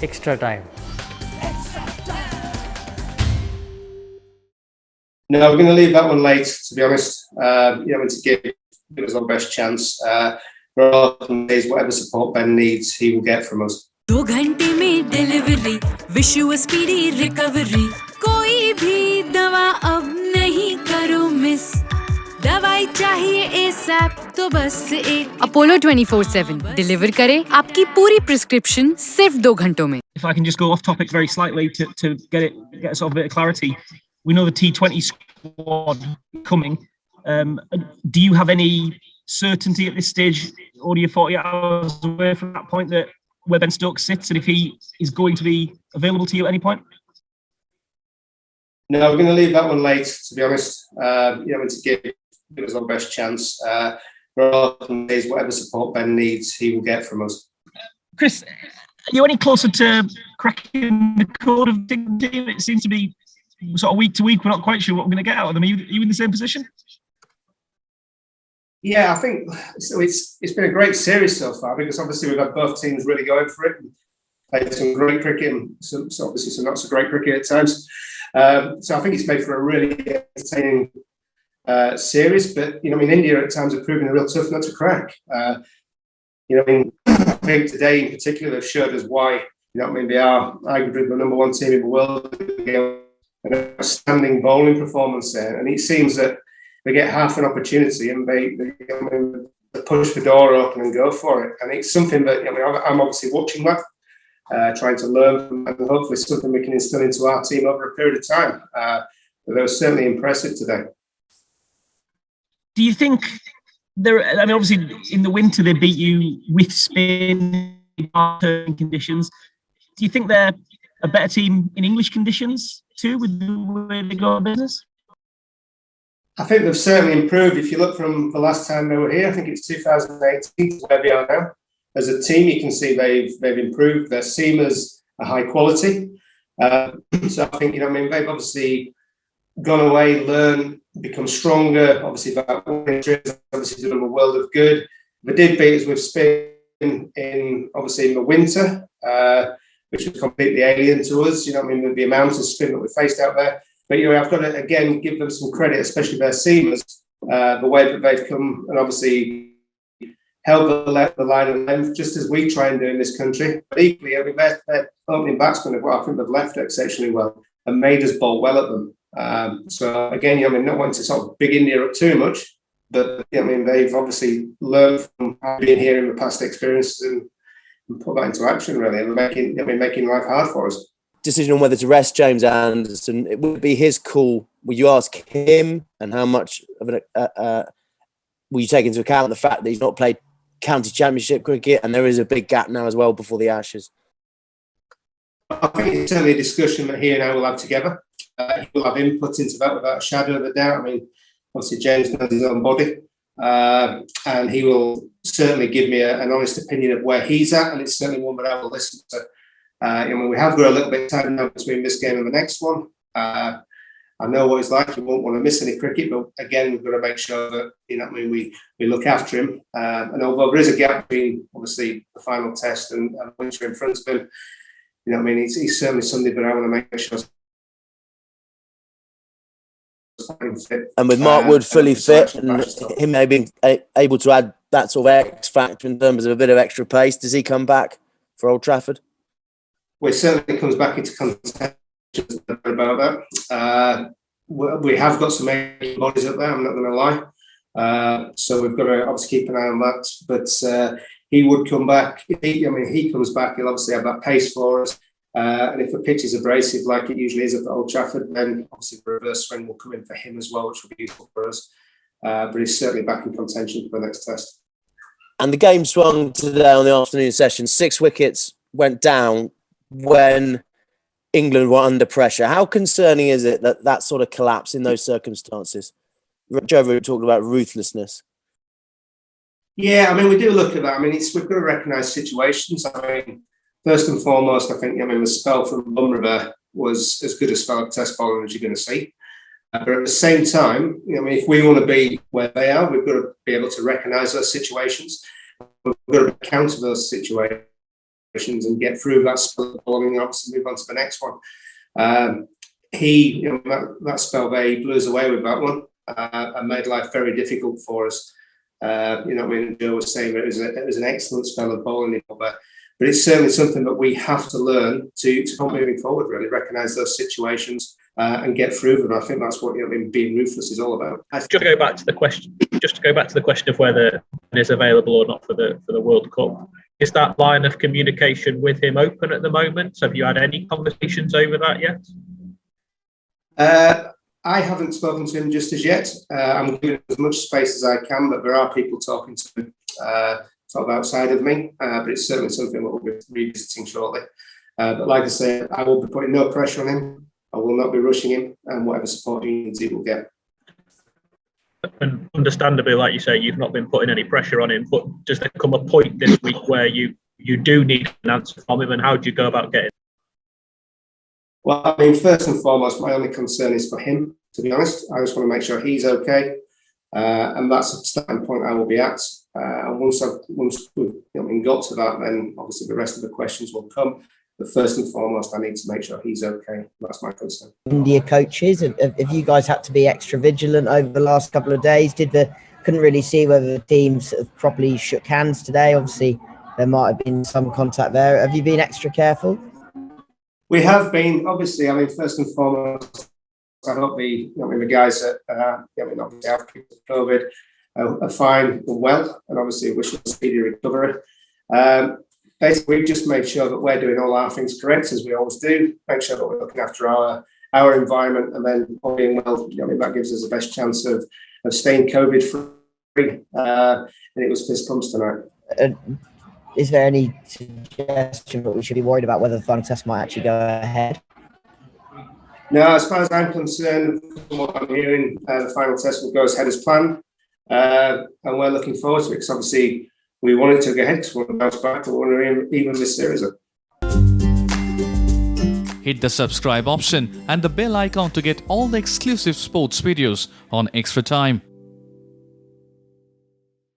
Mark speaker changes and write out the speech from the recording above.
Speaker 1: extra time.
Speaker 2: No, we're going to leave that one late, to be honest. To give us our best chance. Whatever support Ben needs, he will get from us.
Speaker 3: 2 घंटे में delivery, wish you a speedy recovery. कोई भी दवा अब नहीं करो miss. दवाई चाहिए ASAP तो बस एक अपोलो 24/7 डिलीवर करे आपकी पूरी प्रिस्क्रिप्शन सिर्फ 2 घंटों में.
Speaker 4: If I can just go off topic very slightly to get sort of a bit of clarity. We know the T20 squad coming. Do you have any certainty at this stage, or are you 40 hours away from that point that where Ben Stokes sits, and if he is going to be available to you at any point?
Speaker 2: No, we're going to leave that one late, to be honest. To give us our best chance. Whatever support Ben needs, he will get from us.
Speaker 4: Chris, are you any closer to cracking the code of the team? It seems to be sort of week to week, we're not quite sure what we're going to get out of them. Are you in the same position?
Speaker 2: Yeah, I think so. It's been a great series so far because obviously we've had both teams really going for it and played some great cricket and some not so great cricket at times. So I think it's made for a really entertaining series. But India at times have proven a real tough nut to crack. I think today in particular they've showed us why. They are arguably the number one team in the world. An outstanding bowling performance there, and it seems that they get half an opportunity and they push the door open and go for it. And it's something that I'm obviously watching that, trying to learn from, and hopefully something we can instill into our team over a period of time. But they were certainly impressive today.
Speaker 4: Do you think obviously in the winter they beat you with spin conditions. Do you think they're a better team in English conditions too, with the way they go business?
Speaker 2: I think they've certainly improved. If you look from the last time they were here, I think it's 2018 to where they are now. As a team, you can see they've improved. Their seamers are high quality. So I think they've obviously gone away, learned, become stronger. Obviously, that obviously doing them a world of good. They did beat us with spin in the winter, which was completely alien to us. The amount of spin that we faced out there. But I've got to again give them some credit, especially their seamers, the way that they've come and obviously held the line of length, just as we try and do in this country. But equally, their opening batsmen, I think they've left exceptionally well and made us bowl well at them. So again, not wanting to sort of big India up too much, but they've obviously learned from being here in the past experiences and put that into action. Really, and making life hard for us.
Speaker 5: Decision on whether to rest James Anderson, it would be his call. Will you ask him, and how much of will you take into account the fact that he's not played county championship cricket, and there is a big gap now as well before the Ashes?
Speaker 2: I think it's certainly a discussion that he and I will have together. He will have input into that without a shadow of a doubt. Obviously James knows his own body, and he will certainly give me an honest opinion of where he's at, and it's certainly one that I will listen to. We have got a little bit of time now between this game and the next one. I know what he's like. He won't want to miss any cricket, but again, we've got to make sure that we look after him. And although there is a gap between obviously the final test and winter in front of him, he's certainly somebody that I want to make sure. Fit.
Speaker 5: And with Mark Wood fully fit and him maybe able to add that sort of X factor in terms of a bit of extra pace, does he come back for Old Trafford?
Speaker 2: Well, it certainly comes back into contention about that. We have got some aging bodies up there, I'm not going to lie. So we've got to obviously keep an eye on that. But he would come back. If he comes back, he'll obviously have that pace for us. And if the pitch is abrasive, like it usually is at Old Trafford, then obviously the reverse swing will come in for him as well, which will be useful for us. But he's certainly back in contention for the next test.
Speaker 5: And the game swung today on the afternoon session. 6 wickets went down when England were under pressure. How concerning is it that sort of collapse in those circumstances? Joe talked about ruthlessness.
Speaker 2: Yeah, we do look at that. We've got to recognise situations. First and foremost, I think the spell from Bumrah there was as good a spell of test bowling as you're going to see. But at the same time, if we want to be where they are, we've got to be able to recognise those situations. We've got to counter those situations. and get through that spell and obviously move on to the next one. That spell there, he blew us away with that one and made life very difficult for us. When Joe was saying it was an excellent spell of bowling, but it's certainly something that we have to learn to come moving forward. Really recognise those situations and get through them. I think that's what being ruthless is all about.
Speaker 1: Just to go back to the question of whether it is available or not for the World Cup. Is that line of communication with him open at the moment? So have you had any conversations over that yet?
Speaker 2: I haven't spoken to him just as yet. I'm giving as much space as I can, but there are people talking to him sort of outside of me. But it's certainly something that we'll be revisiting shortly. But like I say, I will be putting no pressure on him. I will not be rushing him, and whatever support he needs, he will get.
Speaker 1: And understandably, like you say, you've not been putting any pressure on him. But does there come a point this week where you do need an answer from him, and how do you go about getting it?
Speaker 2: Well, I mean, first and foremost, my only concern is for him, to be honest. I just want to make sure he's okay. And that's the starting point I will be at. And once we've got to that, then obviously the rest of the questions will come. But first and foremost, I need to make sure he's okay. That's my concern.
Speaker 6: India coaches, have you guys had to be extra vigilant over the last couple of days? Couldn't really see whether the teams have properly shook hands today. Obviously, there might have been some contact there. Have you been extra careful?
Speaker 2: We have been, obviously. I mean, first and foremost, I hope the guys that obviously have COVID are fine and well, and obviously wish them a speedy recovery. Basically, we've just made sure that we're doing all our things correct, as we always do. Make sure that we're looking after our environment, and then all being well, that gives us the best chance of staying COVID free. And it was fist pumps tonight.
Speaker 6: Is there any suggestion that we should be worried about whether the final test might actually go ahead?
Speaker 2: No, as far as I'm concerned, from what I'm hearing, the final test will go ahead as planned. And we're looking forward to it, because obviously we want it to go ahead, because we want to bounce back, and we want to even this series up.
Speaker 7: Hit the subscribe option and the bell icon to get all the exclusive sports videos on Extra Time.